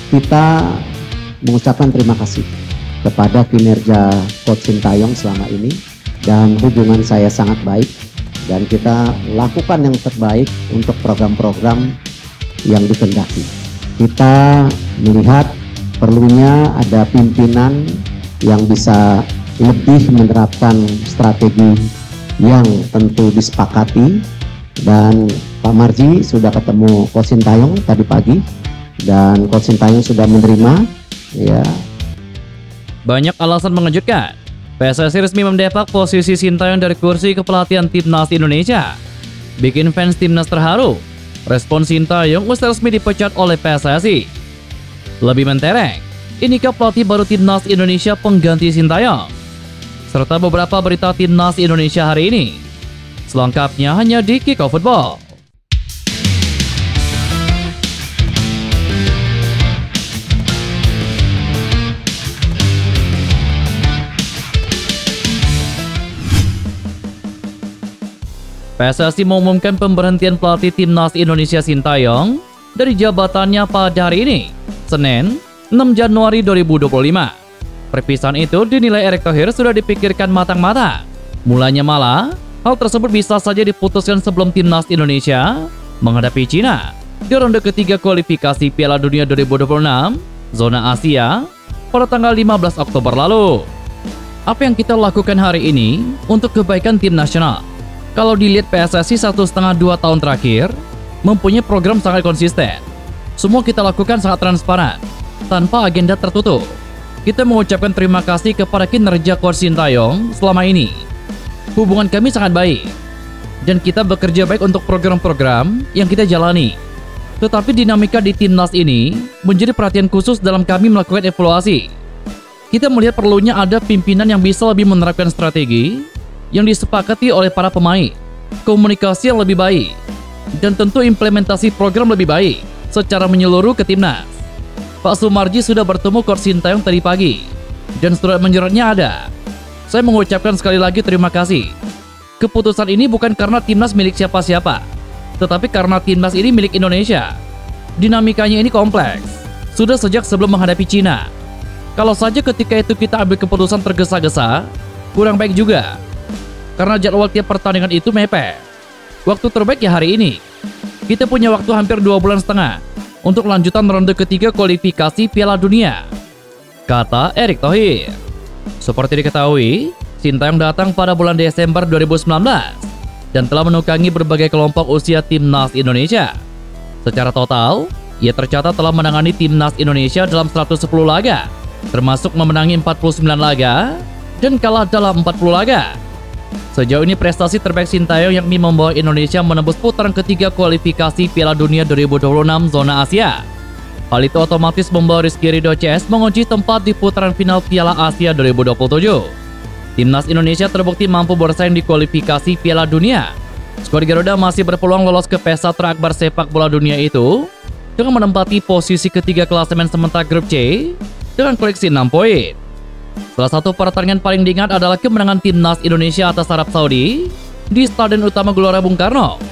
kita mengucapkan terima kasih kepada kinerja Coach Sintayong selama ini, dan hubungan saya sangat baik, dan kita lakukan yang terbaik untuk program-program yang dikehendaki. Kita melihat perlunya ada pimpinan yang bisa lebih menerapkan strategi yang tentu disepakati, dan Pak Marji sudah ketemu Coach Sintayong tadi pagi, dan Coach Sintayong sudah menerima ya. Banyak alasan mengejutkan. PSSI resmi mendepak posisi Sintayong dari kursi kepelatihan Timnas Indonesia. Bikin fans Timnas terharu. Respon Sintayong usai resmi dipecat oleh PSSI. Lebih mentereng, inikah pelatih baru Timnas Indonesia pengganti Sintayong? Serta beberapa berita Timnas Indonesia hari ini. Selengkapnya hanya di Kickoff Football. PSSI mengumumkan pemberhentian pelatih Timnas Indonesia Sintayong dari jabatannya pada hari ini, Senin, 6 Januari 2025. Perpisahan itu dinilai Erick Thohir sudah dipikirkan matang-matang. Mulanya malah, hal tersebut bisa saja diputuskan sebelum Timnas Indonesia menghadapi Cina di ronde ketiga kualifikasi Piala Dunia 2026 zona Asia pada tanggal 15 Oktober lalu. Apa yang kita lakukan hari ini untuk kebaikan tim nasional? Kalau dilihat PSSI 1,5-2 tahun terakhir mempunyai program sangat konsisten. Semua kita lakukan sangat transparan, tanpa agenda tertutup. Kita mengucapkan terima kasih kepada kinerja Coach Sintayong selama ini. Hubungan kami sangat baik, dan kita bekerja baik untuk program-program yang kita jalani. Tetapi dinamika di Timnas ini menjadi perhatian khusus dalam kami melakukan evaluasi. Kita melihat perlunya ada pimpinan yang bisa lebih menerapkan strategi yang disepakati oleh para pemain, komunikasi yang lebih baik, dan tentu implementasi program lebih baik secara menyeluruh ke Timnas. Pak Sumarji sudah bertemu Coach Sintayong tadi pagi, dan surat menyuratnya ada. Saya mengucapkan sekali lagi terima kasih. Keputusan ini bukan karena Timnas milik siapa-siapa, tetapi karena Timnas ini milik Indonesia. Dinamikanya ini kompleks, sudah sejak sebelum menghadapi Cina. Kalau saja ketika itu kita ambil keputusan tergesa-gesa, kurang baik juga. Karena jadwal tiap pertandingan itu mepet. Waktu terbaik ya hari ini. Kita punya waktu hampir 2,5 bulan untuk lanjutan ronde ketiga kualifikasi Piala Dunia, kata Erick Thohir. Seperti diketahui, Sintayong datang pada bulan Desember 2019 dan telah menukangi berbagai kelompok usia Timnas Indonesia. Secara total, ia tercatat telah menangani Timnas Indonesia dalam 110 laga, termasuk memenangi 49 laga dan kalah dalam 40 laga. Sejauh ini prestasi terbaik Sintayong yakni membawa Indonesia menembus putaran ketiga kualifikasi Piala Dunia 2026 zona Asia. Hal itu otomatis membawa Rizky Ridho CS mengunci tempat di putaran final Piala Asia 2027. Timnas Indonesia terbukti mampu bersaing di kualifikasi Piala Dunia. Skuad Garuda masih berpeluang lolos ke pesta terakbar sepak bola dunia itu dengan menempati posisi ketiga klasemen sementara grup C dengan koleksi 6 poin. Salah satu pertandingan paling diingat adalah kemenangan Timnas Indonesia atas Arab Saudi di Stadion Utama Gelora Bung Karno.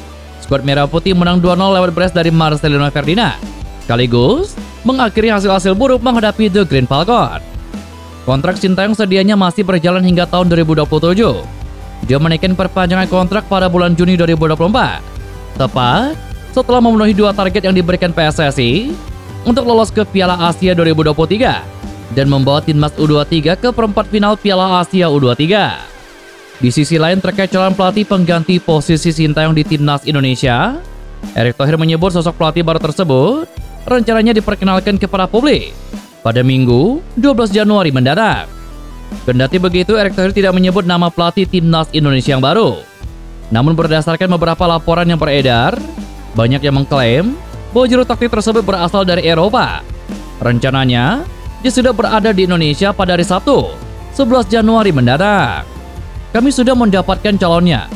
Skuad Merah Putih menang 2-0 lewat brace dari Marcelino Ferdinand, sekaligus mengakhiri hasil-hasil buruk menghadapi The Green Falcon. Kontrak Sintayong sedianya masih berjalan hingga tahun 2027. Dia menaikkan perpanjangan kontrak pada bulan Juni 2024, tepat setelah memenuhi 2 target yang diberikan PSSI untuk lolos ke Piala Asia 2023 dan membawa Timnas U23 ke perempat final Piala Asia U23. Di sisi lain, terkait calon pelatih pengganti posisi Sintayong di Timnas Indonesia, Erick Thohir menyebut sosok pelatih baru tersebut rencananya diperkenalkan kepada publik pada Minggu 12 Januari mendatang. Kendati begitu, Erick Thohir tidak menyebut nama pelatih Timnas Indonesia yang baru. Namun berdasarkan beberapa laporan yang beredar, banyak yang mengklaim bahwa juru taktik tersebut berasal dari Eropa. Rencananya, dia sudah berada di Indonesia pada hari Sabtu, 11 Januari mendatang. Kami sudah mendapatkan calonnya.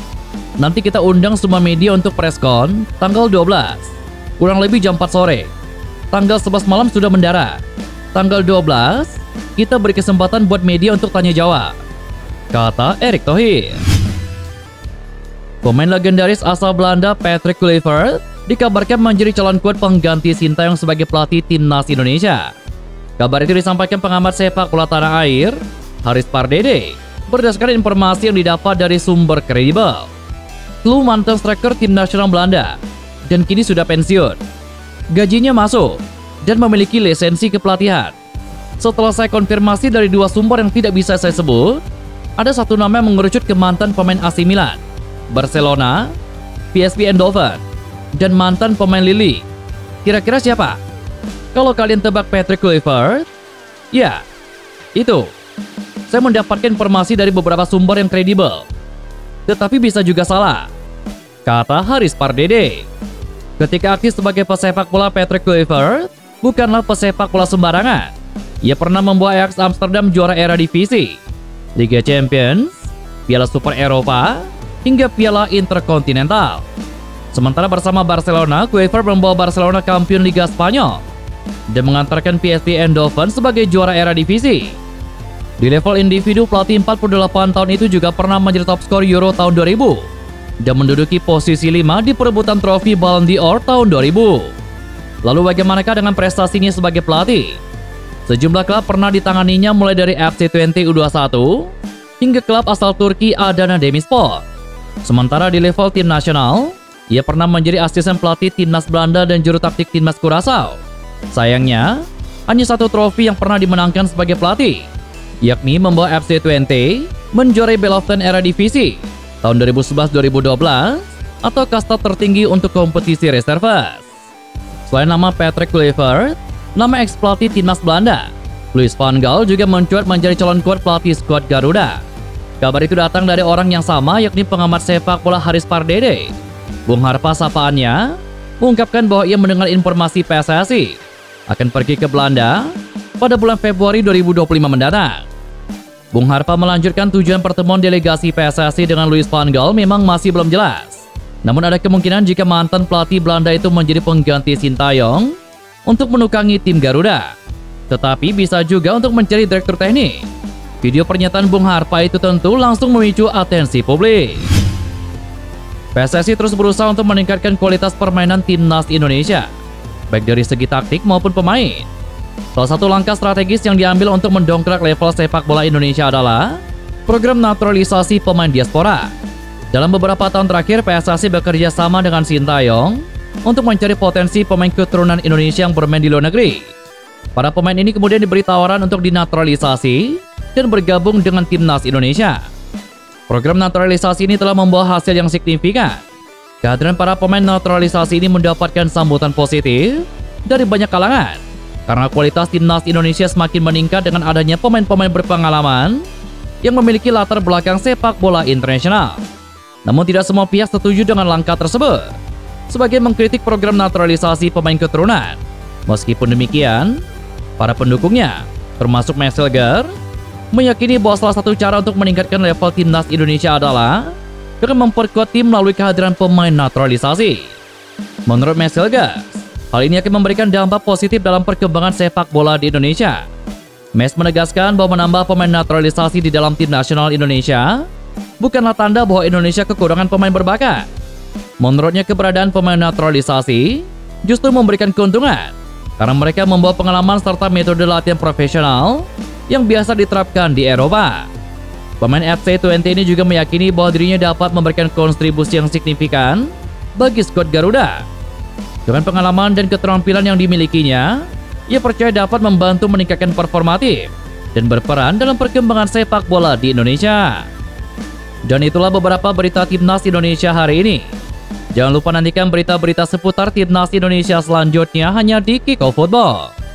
Nanti kita undang semua media untuk preskon tanggal 12, kurang lebih jam 4 sore. Tanggal 11 malam sudah mendarat. Tanggal 12, kita beri kesempatan buat media untuk tanya jawab, kata Erick Thohir. Pemain legendaris asal Belanda Patrick Kluivert dikabarkan menjadi calon kuat pengganti Sintayong sebagai pelatih timnas Indonesia. Kabar itu disampaikan pengamat sepak bola tanah air, Haris Pardede, berdasarkan informasi yang didapat dari sumber kredibel. Klub mantan striker tim nasional Belanda dan kini sudah pensiun. Gajinya masuk dan memiliki lisensi kepelatihan. Setelah saya konfirmasi dari dua sumber yang tidak bisa saya sebut, ada satu nama yang mengerucut ke mantan pemain AC Milan, Barcelona, PSV Eindhoven, dan mantan pemain Lille. Kira-kira siapa? Kalau kalian tebak Patrick Kluivert, ya, itu. Saya mendapatkan informasi dari beberapa sumber yang kredibel. Tetapi bisa juga salah, kata Haris Pardede. Ketika aktif sebagai pesepak bola, Patrick Kluivert bukanlah pesepak bola sembarangan. Ia pernah membawa Ajax Amsterdam juara Eredivisie, Liga Champions, Piala Super Eropa, hingga Piala Interkontinental. Sementara bersama Barcelona, Kluivert membawa Barcelona kampiun Liga Spanyol dan mengantarkan PSV Eindhoven sebagai juara Eredivisie. Di level individu, pelatih 48 tahun itu juga pernah menjadi top skor Euro tahun 2000 dan menduduki posisi 5 di perebutan trofi Ballon d'Or tahun 2000. Lalu bagaimanakah dengan prestasinya sebagai pelatih? Sejumlah klub pernah ditanganinya mulai dari FC20 U21 hingga klub asal Turki Adana Demirspor. Sementara di level tim nasional, ia pernah menjadi asisten pelatih timnas Belanda dan juru taktik timnas Curaçao. Sayangnya, hanya satu trofi yang pernah dimenangkan sebagai pelatih, yakni membawa FC20 menjuarai Beloften Eredivisie tahun 2011-2012 atau kasta tertinggi untuk kompetisi reserves. Selain nama Patrick Kluivert, nama ex-pelatih timnas Belanda, Louis van Gaal, juga mencuat menjadi calon kuat pelatih skuad Garuda. Kabar itu datang dari orang yang sama, yakni pengamat sepak bola Haris Pardede. Bung Harpa sapaannya mengungkapkan bahwa ia mendengar informasi PSSI akan pergi ke Belanda pada bulan Februari 2025 mendatang. Bung Harpa melanjutkan tujuan pertemuan delegasi PSSI dengan Louis van Gaal memang masih belum jelas. Namun ada kemungkinan jika mantan pelatih Belanda itu menjadi pengganti Sintayong untuk menukangi tim Garuda. Tetapi bisa juga untuk mencari direktur teknik. Video pernyataan Bung Harpa itu tentu langsung memicu atensi publik. PSSI terus berusaha untuk meningkatkan kualitas permainan timnas Indonesia, baik dari segi taktik maupun pemain. Salah satu langkah strategis yang diambil untuk mendongkrak level sepak bola Indonesia adalah program naturalisasi pemain diaspora. Dalam beberapa tahun terakhir, PSSI bekerja sama dengan Sintayong untuk mencari potensi pemain keturunan Indonesia yang bermain di luar negeri. Para pemain ini kemudian diberi tawaran untuk dinaturalisasi dan bergabung dengan timnas Indonesia. Program naturalisasi ini telah membawa hasil yang signifikan. Kehadiran para pemain naturalisasi ini mendapatkan sambutan positif dari banyak kalangan karena kualitas timnas Indonesia semakin meningkat dengan adanya pemain-pemain berpengalaman yang memiliki latar belakang sepak bola internasional. Namun tidak semua pihak setuju dengan langkah tersebut, sebagai mengkritik program naturalisasi pemain keturunan. Meskipun demikian, para pendukungnya, termasuk Messenger, meyakini bahwa salah satu cara untuk meningkatkan level timnas Indonesia adalah dengan memperkuat tim melalui kehadiran pemain naturalisasi. Menurut Messenger, hal ini akan memberikan dampak positif dalam perkembangan sepak bola di Indonesia. Mes menegaskan bahwa menambah pemain naturalisasi di dalam tim nasional Indonesia bukanlah tanda bahwa Indonesia kekurangan pemain berbakat. Menurutnya, keberadaan pemain naturalisasi justru memberikan keuntungan karena mereka membawa pengalaman serta metode latihan profesional yang biasa diterapkan di Eropa. Pemain FC20 ini juga meyakini bahwa dirinya dapat memberikan kontribusi yang signifikan bagi skuad Garuda. Dengan pengalaman dan keterampilan yang dimilikinya, ia percaya dapat membantu meningkatkan performa tim dan berperan dalam perkembangan sepak bola di Indonesia. Dan itulah beberapa berita timnas Indonesia hari ini. Jangan lupa nantikan berita-berita seputar timnas Indonesia selanjutnya hanya di Kickoff Football.